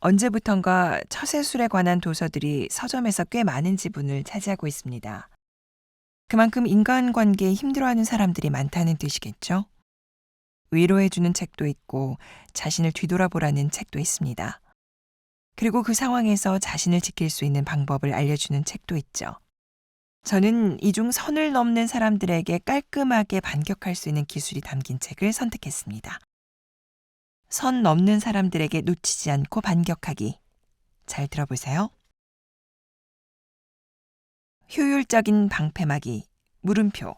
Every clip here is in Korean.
언제부턴가 처세술에 관한 도서들이 서점에서 꽤 많은 지분을 차지하고 있습니다. 그만큼 인간관계에 힘들어하는 사람들이 많다는 뜻이겠죠? 위로해주는 책도 있고 자신을 뒤돌아보라는 책도 있습니다. 그리고 그 상황에서 자신을 지킬 수 있는 방법을 알려주는 책도 있죠. 저는 이 중 선을 넘는 사람들에게 깔끔하게 반격할 수 있는 기술이 담긴 책을 선택했습니다. 선 넘는 사람들에게 놓치지 않고 반격하기. 잘 들어보세요. 효율적인 방패막이, 물음표.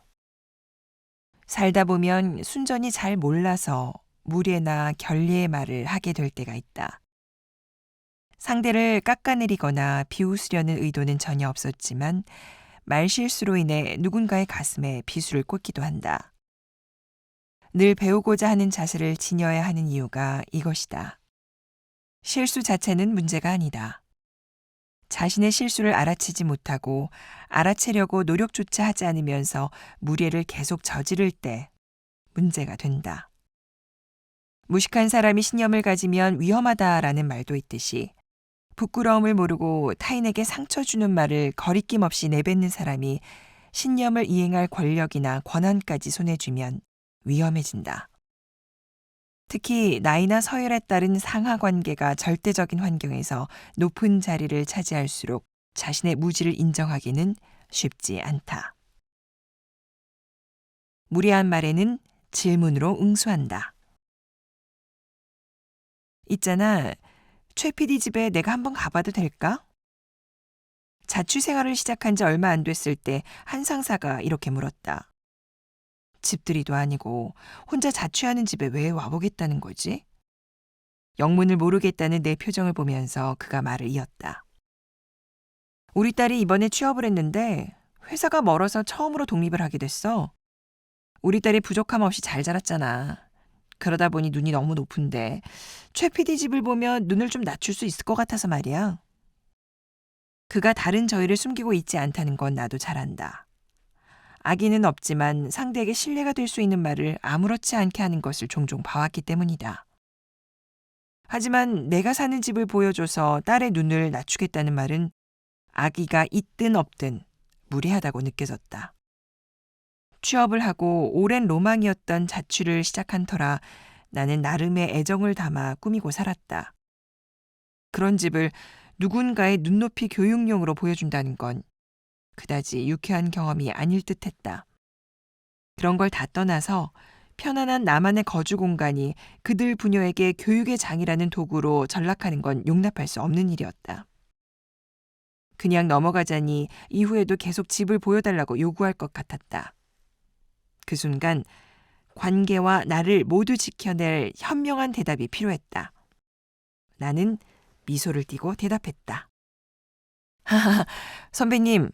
살다 보면 순전히 잘 몰라서 무례나 결례의 말을 하게 될 때가 있다. 상대를 깎아내리거나 비웃으려는 의도는 전혀 없었지만 말실수로 인해 누군가의 가슴에 비수를 꽂기도 한다. 늘 배우고자 하는 자세를 지녀야 하는 이유가 이것이다. 실수 자체는 문제가 아니다. 자신의 실수를 알아채지 못하고 알아채려고 노력조차 하지 않으면서 무례를 계속 저지를 때 문제가 된다. 무식한 사람이 신념을 가지면 위험하다라는 말도 있듯이 부끄러움을 모르고 타인에게 상처 주는 말을 거리낌 없이 내뱉는 사람이 신념을 이행할 권력이나 권한까지 손에 쥐면 위험해진다. 특히 나이나 서열에 따른 상하 관계가 절대적인 환경에서 높은 자리를 차지할수록 자신의 무지를 인정하기는 쉽지 않다. 무례한 말에는 질문으로 응수한다. 있잖아, 최 PD 집에 내가 한번 가봐도 될까? 자취 생활을 시작한 지 얼마 안 됐을 때 한 상사가 이렇게 물었다. 집들이도 아니고 혼자 자취하는 집에 왜 와보겠다는 거지? 영문을 모르겠다는 내 표정을 보면서 그가 말을 이었다. 우리 딸이 이번에 취업을 했는데 회사가 멀어서 처음으로 독립을 하게 됐어. 우리 딸이 부족함 없이 잘 자랐잖아. 그러다 보니 눈이 너무 높은데 최 PD 집을 보면 눈을 좀 낮출 수 있을 것 같아서 말이야. 그가 다른 저희를 숨기고 있지 않다는 건 나도 잘 안다. 악의는 없지만 상대에게 신뢰가 될 수 있는 말을 아무렇지 않게 하는 것을 종종 봐왔기 때문이다. 하지만 내가 사는 집을 보여줘서 딸의 눈을 낮추겠다는 말은 악의가 있든 없든 무례하다고 느껴졌다. 취업을 하고 오랜 로망이었던 자취를 시작한 터라 나는 나름의 애정을 담아 꾸미고 살았다. 그런 집을 누군가의 눈높이 교육용으로 보여준다는 건 그다지 유쾌한 경험이 아닐 듯했다. 그런 걸 다 떠나서 편안한 나만의 거주 공간이 그들 부녀에게 교육의 장이라는 도구로 전락하는 건 용납할 수 없는 일이었다. 그냥 넘어가자니 이후에도 계속 집을 보여달라고 요구할 것 같았다. 그 순간 관계와 나를 모두 지켜낼 현명한 대답이 필요했다. 나는 미소를 띠고 대답했다. 하하, 선배님,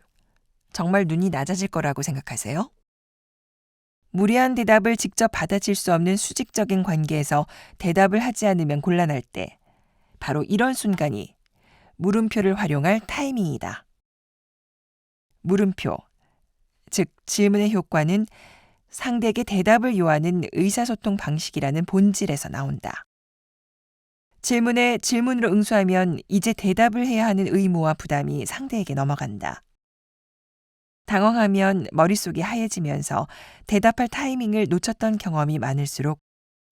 정말 눈이 낮아질 거라고 생각하세요? 무례한 대답을 직접 받아칠 수 없는 수직적인 관계에서 대답을 하지 않으면 곤란할 때 바로 이런 순간이 물음표를 활용할 타이밍이다. 물음표, 즉 질문의 효과는 상대에게 대답을 요하는 의사소통 방식이라는 본질에서 나온다. 질문에 질문으로 응수하면 이제 대답을 해야 하는 의무와 부담이 상대에게 넘어간다. 당황하면 머릿속이 하얘지면서 대답할 타이밍을 놓쳤던 경험이 많을수록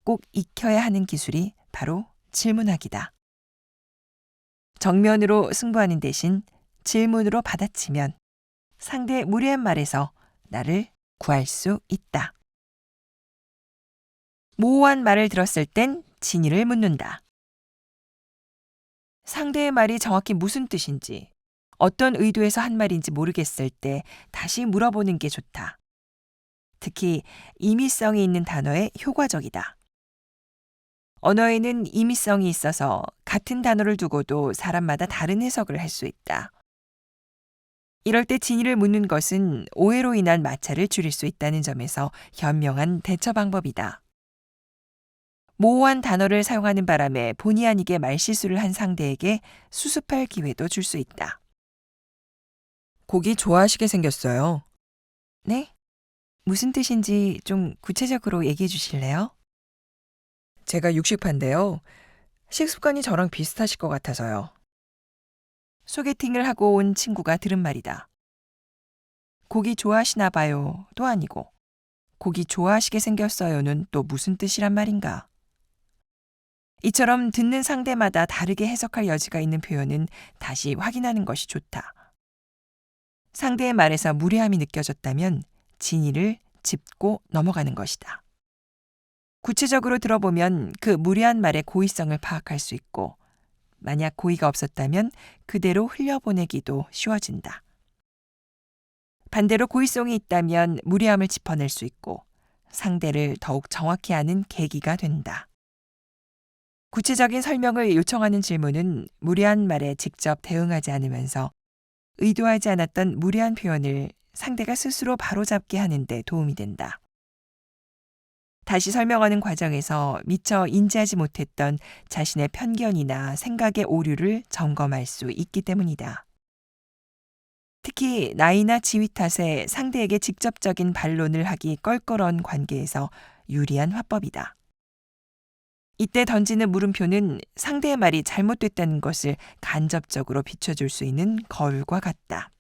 꼭 익혀야 하는 기술이 바로 질문하기다. 정면으로 승부하는 대신 질문으로 받아치면 상대의 무례한 말에서 나를 구할 수 있다. 모호한 말을 들었을 땐 진위를 묻는다. 상대의 말이 정확히 무슨 뜻인지, 어떤 의도에서 한 말인지 모르겠을 때 다시 물어보는 게 좋다. 특히 임의성이 있는 단어에 효과적이다. 언어에는 임의성이 있어서 같은 단어를 두고도 사람마다 다른 해석을 할 수 있다. 이럴 때 진위를 묻는 것은 오해로 인한 마찰을 줄일 수 있다는 점에서 현명한 대처 방법이다. 모호한 단어를 사용하는 바람에 본의 아니게 말실수를 한 상대에게 수습할 기회도 줄 수 있다. 고기 좋아하시게 생겼어요. 네? 무슨 뜻인지 좀 구체적으로 얘기해 주실래요? 제가 육식파인데요. 식습관이 저랑 비슷하실 것 같아서요. 소개팅을 하고 온 친구가 들은 말이다. 고기 좋아하시나 봐요도 아니고 고기 좋아하시게 생겼어요는 또 무슨 뜻이란 말인가. 이처럼 듣는 상대마다 다르게 해석할 여지가 있는 표현은 다시 확인하는 것이 좋다. 상대의 말에서 무례함이 느껴졌다면 진위를 짚고 넘어가는 것이다. 구체적으로 들어보면 그 무례한 말의 고의성을 파악할 수 있고 만약 고의가 없었다면 그대로 흘려보내기도 쉬워진다. 반대로 고의성이 있다면 무례함을 짚어낼 수 있고 상대를 더욱 정확히 아는 계기가 된다. 구체적인 설명을 요청하는 질문은 무례한 말에 직접 대응하지 않으면서 의도하지 않았던 무례한 표현을 상대가 스스로 바로잡게 하는 데 도움이 된다. 다시 설명하는 과정에서 미처 인지하지 못했던 자신의 편견이나 생각의 오류를 점검할 수 있기 때문이다. 특히 나이나 지위 탓에 상대에게 직접적인 반론을 하기 껄끄러운 관계에서 유리한 화법이다. 이때 던지는 물음표는 상대의 말이 잘못됐다는 것을 간접적으로 비춰줄 수 있는 거울과 같다.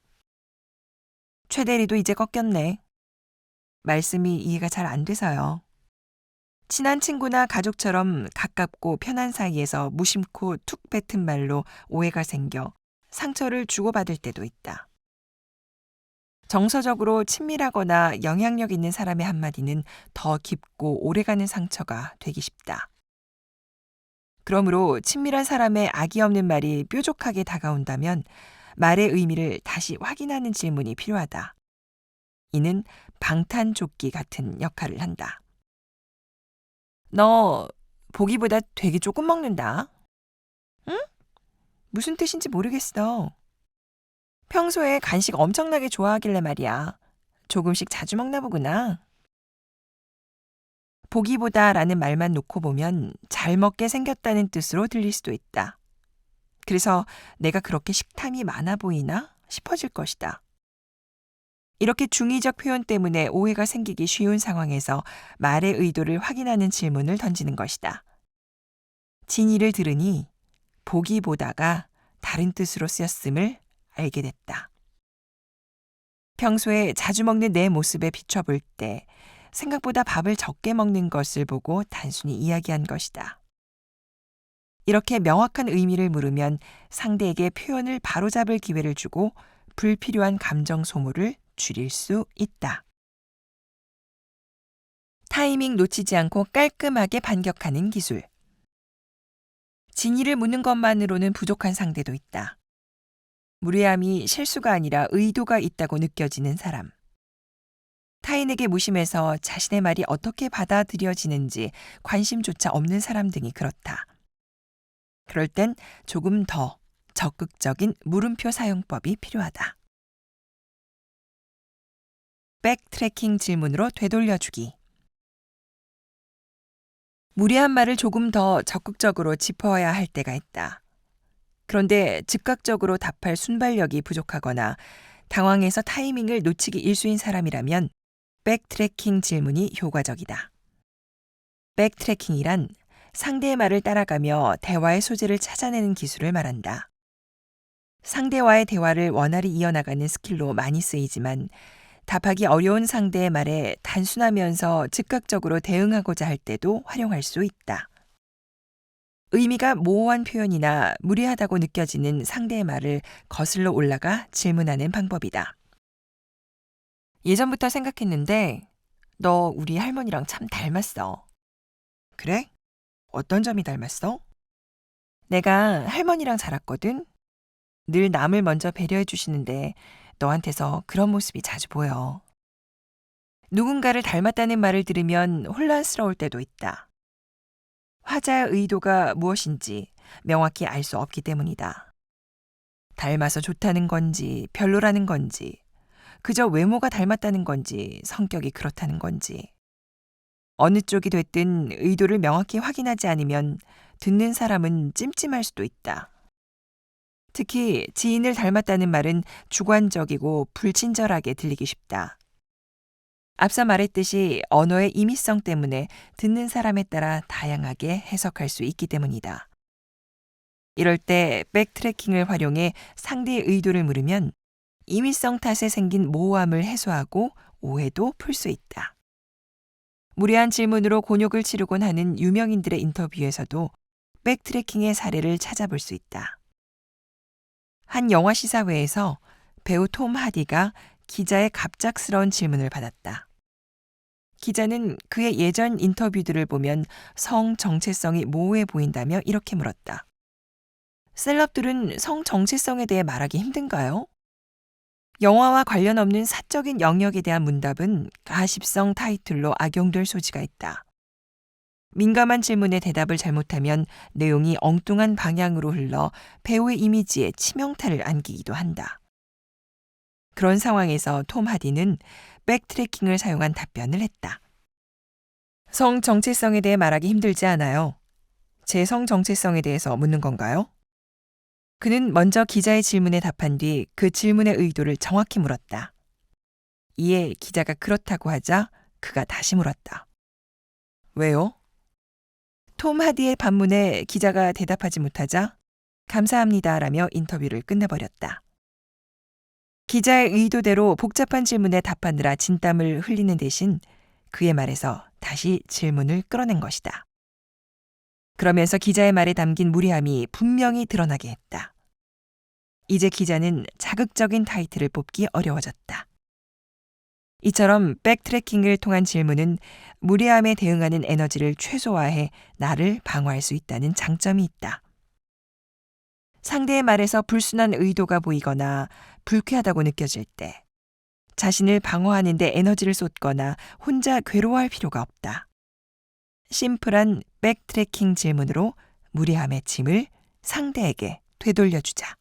최 대리도 이제 꺾였네. 말씀이 이해가 잘 안 돼서요. 친한 친구나 가족처럼 가깝고 편한 사이에서 무심코 툭 뱉은 말로 오해가 생겨 상처를 주고받을 때도 있다. 정서적으로 친밀하거나 영향력 있는 사람의 한마디는 더 깊고 오래가는 상처가 되기 쉽다. 그러므로 친밀한 사람의 악의 없는 말이 뾰족하게 다가온다면 말의 의미를 다시 확인하는 질문이 필요하다. 이는 방탄조끼 같은 역할을 한다. 너 보기보다 되게 조금 먹는다. 응? 무슨 뜻인지 모르겠어. 평소에 간식 엄청나게 좋아하길래 말이야. 조금씩 자주 먹나 보구나. 보기보다라는 말만 놓고 보면 잘 먹게 생겼다는 뜻으로 들릴 수도 있다. 그래서 내가 그렇게 식탐이 많아 보이나 싶어질 것이다. 이렇게 중의적 표현 때문에 오해가 생기기 쉬운 상황에서 말의 의도를 확인하는 질문을 던지는 것이다. 진의를 들으니 보기보다가 다른 뜻으로 쓰였음을 알게 됐다. 평소에 자주 먹는 내 모습에 비춰볼 때 생각보다 밥을 적게 먹는 것을 보고 단순히 이야기한 것이다. 이렇게 명확한 의미를 물으면 상대에게 표현을 바로잡을 기회를 주고 불필요한 감정 소모를 줄일 수 있다. 타이밍 놓치지 않고 깔끔하게 반격하는 기술. 진의를 묻는 것만으로는 부족한 상대도 있다. 무례함이 실수가 아니라 의도가 있다고 느껴지는 사람. 타인에게 무심해서 자신의 말이 어떻게 받아들여지는지 관심조차 없는 사람 등이 그렇다. 그럴 땐 조금 더 적극적인 물음표 사용법이 필요하다. 백트래킹 질문으로 되돌려주기. 무례한 말을 조금 더 적극적으로 짚어야 할 때가 있다. 그런데 즉각적으로 답할 순발력이 부족하거나 당황해서 타이밍을 놓치기 일수인 사람이라면 백트래킹 질문이 효과적이다. 백트래킹이란 상대의 말을 따라가며 대화의 소재를 찾아내는 기술을 말한다. 상대와의 대화를 원활히 이어나가는 스킬로 많이 쓰이지만 답하기 어려운 상대의 말에 단순하면서 즉각적으로 대응하고자 할 때도 활용할 수 있다. 의미가 모호한 표현이나 무례하다고 느껴지는 상대의 말을 거슬러 올라가 질문하는 방법이다. 예전부터 생각했는데 너 우리 할머니랑 참 닮았어. 그래? 어떤 점이 닮았어? 내가 할머니랑 자랐거든. 늘 남을 먼저 배려해 주시는데 너한테서 그런 모습이 자주 보여. 누군가를 닮았다는 말을 들으면 혼란스러울 때도 있다. 화자의 의도가 무엇인지 명확히 알 수 없기 때문이다. 닮아서 좋다는 건지 별로라는 건지 그저 외모가 닮았다는 건지 성격이 그렇다는 건지 어느 쪽이 됐든 의도를 명확히 확인하지 않으면 듣는 사람은 찜찜할 수도 있다. 특히 지인을 닮았다는 말은 주관적이고 불친절하게 들리기 쉽다. 앞서 말했듯이 언어의 임의성 때문에 듣는 사람에 따라 다양하게 해석할 수 있기 때문이다. 이럴 때 백트래킹을 활용해 상대의 의도를 물으면 임의성 탓에 생긴 모호함을 해소하고 오해도 풀 수 있다. 무례한 질문으로 곤욕을 치르곤 하는 유명인들의 인터뷰에서도 백트래킹의 사례를 찾아볼 수 있다. 한 영화 시사회에서 배우 톰 하디가 기자의 갑작스러운 질문을 받았다. 기자는 그의 예전 인터뷰들을 보면 성 정체성이 모호해 보인다며 이렇게 물었다. 셀럽들은 성 정체성에 대해 말하기 힘든가요? 영화와 관련 없는 사적인 영역에 대한 문답은 가십성 타이틀로 악용될 소지가 있다. 민감한 질문에 대답을 잘못하면 내용이 엉뚱한 방향으로 흘러 배우의 이미지에 치명타를 안기기도 한다. 그런 상황에서 톰 하디는 백트래킹을 사용한 답변을 했다. 성 정체성에 대해 말하기 힘들지 않아요. 제 성 정체성에 대해서 묻는 건가요? 그는 먼저 기자의 질문에 답한 뒤 그 질문의 의도를 정확히 물었다. 이에 기자가 그렇다고 하자 그가 다시 물었다. 왜요? 톰 하디의 반문에 기자가 대답하지 못하자 감사합니다라며 인터뷰를 끝내버렸다. 기자의 의도대로 복잡한 질문에 답하느라 진땀을 흘리는 대신 그의 말에서 다시 질문을 끌어낸 것이다. 그러면서 기자의 말에 담긴 무례함이 분명히 드러나게 했다. 이제 기자는 자극적인 타이틀을 뽑기 어려워졌다. 이처럼 백트래킹을 통한 질문은 무례함에 대응하는 에너지를 최소화해 나를 방어할 수 있다는 장점이 있다. 상대의 말에서 불순한 의도가 보이거나 불쾌하다고 느껴질 때 자신을 방어하는 데 에너지를 쏟거나 혼자 괴로워할 필요가 없다. 심플한 백트래킹 질문으로 무례함의 짐을 상대에게 되돌려주자.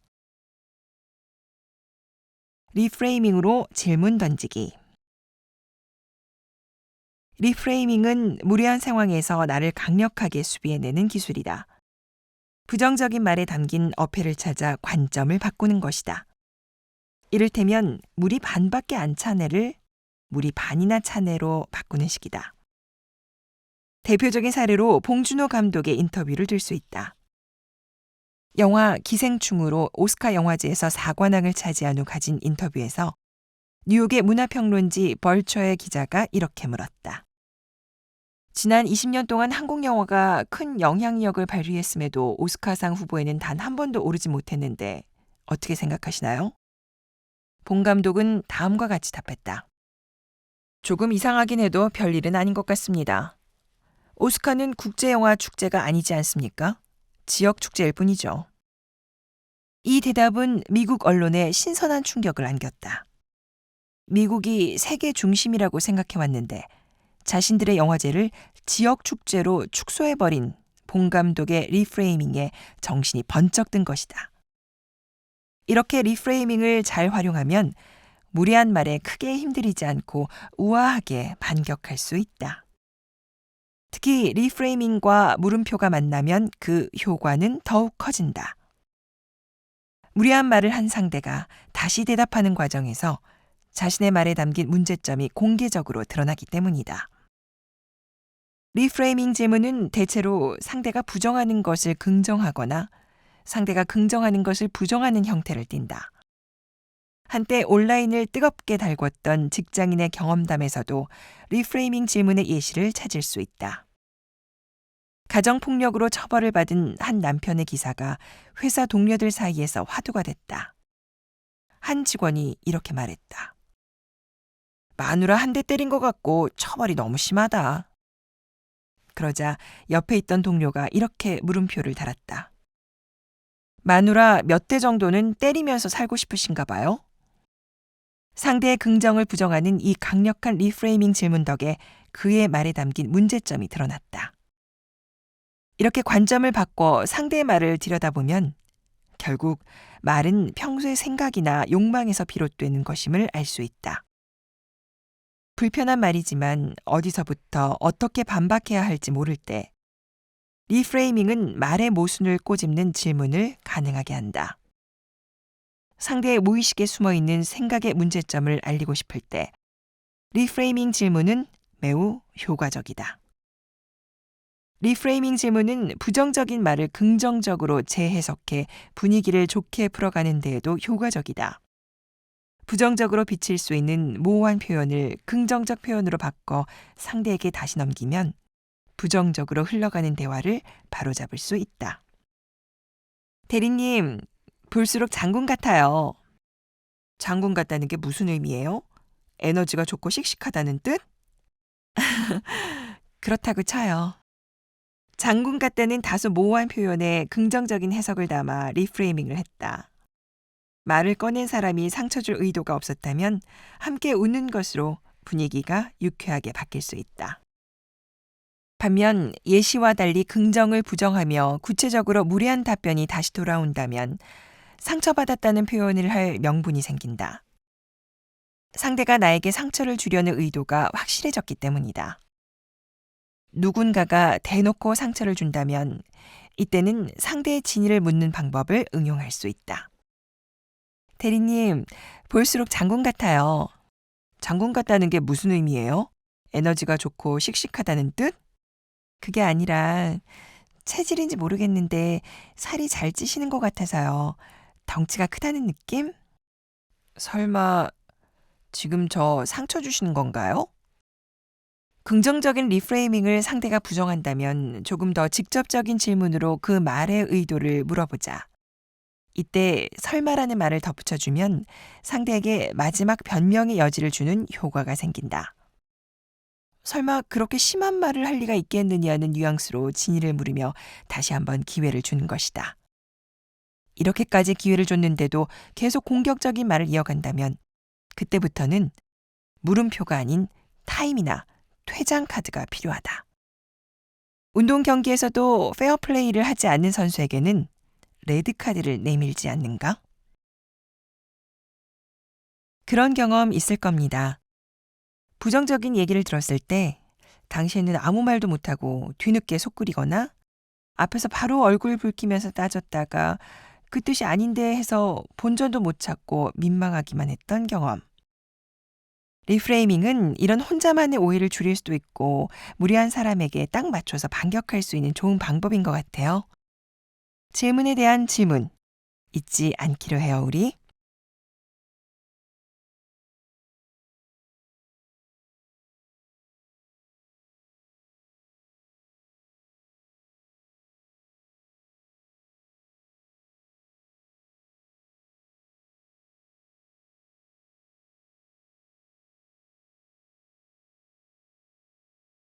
리프레이밍으로 질문 던지기. 리프레이밍은 무례한 상황에서 나를 강력하게 수비해내는 기술이다. 부정적인 말에 담긴 어폐를 찾아 관점을 바꾸는 것이다. 이를테면 물이 반밖에 안 차네를 물이 반이나 차네로 바꾸는 식이다. 대표적인 사례로 봉준호 감독의 인터뷰를 들 수 있다. 영화 기생충으로 오스카 영화제에서 4관왕을 차지한 후 가진 인터뷰에서 뉴욕의 문화평론지 벌처의 기자가 이렇게 물었다. 지난 20년 동안 한국 영화가 큰 영향력을 발휘했음에도 오스카상 후보에는 단 한 번도 오르지 못했는데 어떻게 생각하시나요? 봉 감독은 다음과 같이 답했다. 조금 이상하긴 해도 별일은 아닌 것 같습니다. 오스카는 국제영화 축제가 아니지 않습니까? 지역 축제일 뿐이죠. 이 대답은 미국 언론에 신선한 충격을 안겼다. 미국이 세계 중심이라고 생각해왔는데 자신들의 영화제를 지역 축제로 축소해버린 봉 감독의 리프레이밍에 정신이 번쩍 든 것이다. 이렇게 리프레이밍을 잘 활용하면 무례한 말에 크게 힘들이지 않고 우아하게 반격할 수 있다. 특히 리프레이밍과 물음표가 만나면 그 효과는 더욱 커진다. 무례한 말을 한 상대가 다시 대답하는 과정에서 자신의 말에 담긴 문제점이 공개적으로 드러나기 때문이다. 리프레이밍 질문은 대체로 상대가 부정하는 것을 긍정하거나 상대가 긍정하는 것을 부정하는 형태를 띈다. 한때 온라인을 뜨겁게 달궜던 직장인의 경험담에서도 리프레이밍 질문의 예시를 찾을 수 있다. 가정폭력으로 처벌을 받은 한 남편의 기사가 회사 동료들 사이에서 화두가 됐다. 한 직원이 이렇게 말했다. 마누라 한 대 때린 것 같고 처벌이 너무 심하다. 그러자 옆에 있던 동료가 이렇게 물음표를 달았다. 마누라 몇 대 정도는 때리면서 살고 싶으신가 봐요? 상대의 긍정을 부정하는 이 강력한 리프레이밍 질문 덕에 그의 말에 담긴 문제점이 드러났다. 이렇게 관점을 바꿔 상대의 말을 들여다보면 결국 말은 평소의 생각이나 욕망에서 비롯되는 것임을 알 수 있다. 불편한 말이지만 어디서부터 어떻게 반박해야 할지 모를 때 리프레이밍은 말의 모순을 꼬집는 질문을 가능하게 한다. 상대의 무의식에 숨어있는 생각의 문제점을 알리고 싶을 때 리프레이밍 질문은 매우 효과적이다. 리프레이밍 질문은 부정적인 말을 긍정적으로 재해석해 분위기를 좋게 풀어가는 데에도 효과적이다. 부정적으로 비칠 수 있는 모호한 표현을 긍정적 표현으로 바꿔 상대에게 다시 넘기면 부정적으로 흘러가는 대화를 바로잡을 수 있다. 대리님, 볼수록 장군 같아요. 장군 같다는 게 무슨 의미예요? 에너지가 좋고 씩씩하다는 뜻? 그렇다고 쳐요. 장군 같다는 다소 모호한 표현에 긍정적인 해석을 담아 리프레이밍을 했다. 말을 꺼낸 사람이 상처 줄 의도가 없었다면 함께 웃는 것으로 분위기가 유쾌하게 바뀔 수 있다. 반면 예시와 달리 긍정을 부정하며 구체적으로 무례한 답변이 다시 돌아온다면 상처받았다는 표현을 할 명분이 생긴다. 상대가 나에게 상처를 주려는 의도가 확실해졌기 때문이다. 누군가가 대놓고 상처를 준다면 이때는 상대의 진위를 묻는 방법을 응용할 수 있다. 대리님, 볼수록 장군 같아요. 장군 같다는 게 무슨 의미예요? 에너지가 좋고 씩씩하다는 뜻? 그게 아니라 체질인지 모르겠는데 살이 잘 찌시는 것 같아서요. 덩치가 크다는 느낌? 설마 지금 저 상처 주시는 건가요? 긍정적인 리프레이밍을 상대가 부정한다면 조금 더 직접적인 질문으로 그 말의 의도를 물어보자. 이때 설마라는 말을 덧붙여주면 상대에게 마지막 변명의 여지를 주는 효과가 생긴다. 설마 그렇게 심한 말을 할 리가 있겠느냐는 뉘앙스로 진위를 물으며 다시 한번 기회를 주는 것이다. 이렇게까지 기회를 줬는데도 계속 공격적인 말을 이어간다면 그때부터는 물음표가 아닌 타임이나 퇴장 카드가 필요하다. 운동 경기에서도 페어플레이를 하지 않는 선수에게는 레드 카드를 내밀지 않는가? 그런 경험 있을 겁니다. 부정적인 얘기를 들었을 때 당시에는 아무 말도 못하고 뒤늦게 속구리거나 앞에서 바로 얼굴 붉히면서 따졌다가 그 뜻이 아닌데 해서 본전도 못 찾고 민망하기만 했던 경험. 리프레이밍은 이런 혼자만의 오해를 줄일 수도 있고 무례한 사람에게 딱 맞춰서 반격할 수 있는 좋은 방법인 것 같아요. 질문에 대한 질문 잊지 않기로 해요, 우리.